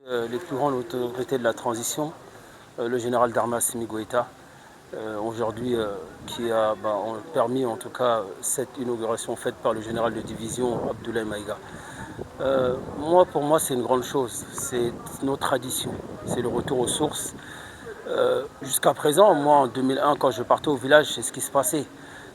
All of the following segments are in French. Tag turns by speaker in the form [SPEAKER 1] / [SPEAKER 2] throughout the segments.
[SPEAKER 1] Les plus grandes autorités de la transition, le général Darma Assimi Goïta, aujourd'hui qui a permis en tout cas cette inauguration faite par le général de division Abdoulaye Maïga. Pour moi c'est une grande chose, c'est nos traditions, c'est le retour aux sources. Jusqu'à présent, moi en 2001 quand je partais au village, c'est ce qui se passait.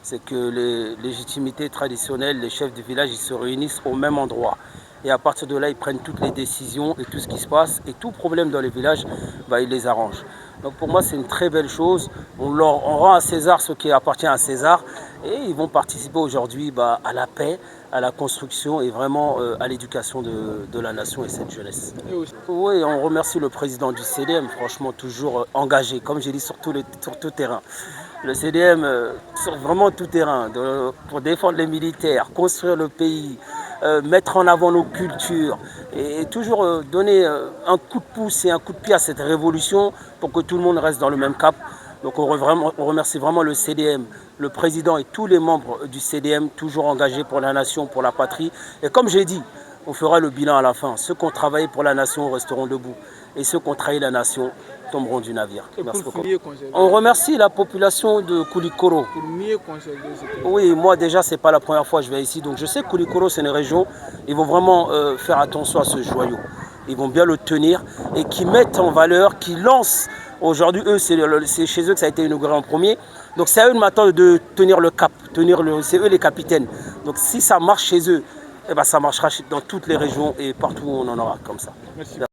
[SPEAKER 1] C'est que les légitimités traditionnelles, les chefs du village, ils se réunissent au même endroit. Et à partir de là, ils prennent toutes les décisions et tout ce qui se passe. Et tout problème dans les villages, ils les arrangent. Donc pour moi, c'est une très belle chose. On rend à César ce qui appartient à César. Et ils vont participer aujourd'hui à la paix, à la construction et vraiment à l'éducation de la nation et cette jeunesse. Oui, on remercie le président du CDM, franchement toujours engagé, comme j'ai dit, sur tout terrain. Le CDM sur vraiment tout terrain, pour défendre les militaires, construire le pays, mettre en avant nos cultures et toujours donner un coup de pouce et un coup de pied à cette révolution pour que tout le monde reste dans le même cap. Donc on remercie vraiment le CDM, le président et tous les membres du CDM, toujours engagés pour la nation, pour la patrie. Et comme j'ai dit, on fera le bilan à la fin. Ceux qui ont travaillé pour la nation resteront debout. Et ceux qui ont trahi la nation tomberont du navire. Merci beaucoup. On remercie la population de Koulikoro.
[SPEAKER 2] Pour mieux conserver ce pays.
[SPEAKER 1] Oui, moi déjà, ce n'est pas la première fois que je vais ici. Donc je sais que Koulikoro, c'est une région. Ils vont vraiment faire attention à ce joyau. Ils vont bien le tenir et qui mettent en valeur, qui lancent. Aujourd'hui, eux, c'est chez eux que ça a été inauguré en premier. Donc c'est à eux maintenant de tenir le cap. C'est eux les capitaines. Donc si ça marche chez eux, ça marchera dans toutes les régions et partout où on en aura comme ça.
[SPEAKER 2] Merci.